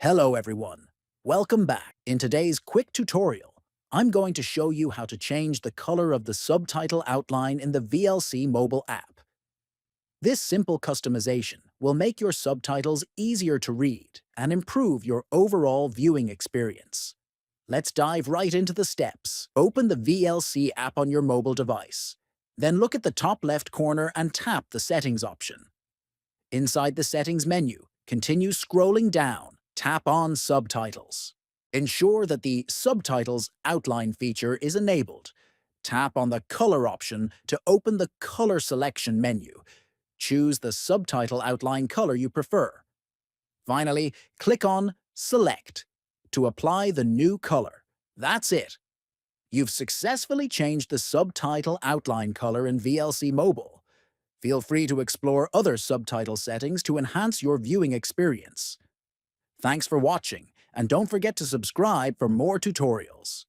Hello everyone, welcome back. In today's quick tutorial, I'm going to show you how to change the color of the subtitle outline in the VLC mobile app. This simple customization will make your subtitles easier to read and improve your overall viewing experience. Let's dive right into the steps. Open the VLC app on your mobile device. Then look at the top left corner and tap the Settings option. Inside the Settings menu, continue scrolling down. Tap on Subtitles. Ensure that the Subtitles outline feature is enabled. Tap on the Color option to open the Color Selection menu. Choose the subtitle outline color you prefer. Finally, click on Select to apply the new color. That's it. You've successfully changed the subtitle outline color in VLC Mobile. Feel free to explore other subtitle settings to enhance your viewing experience. Thanks for watching, and don't forget to subscribe for more tutorials.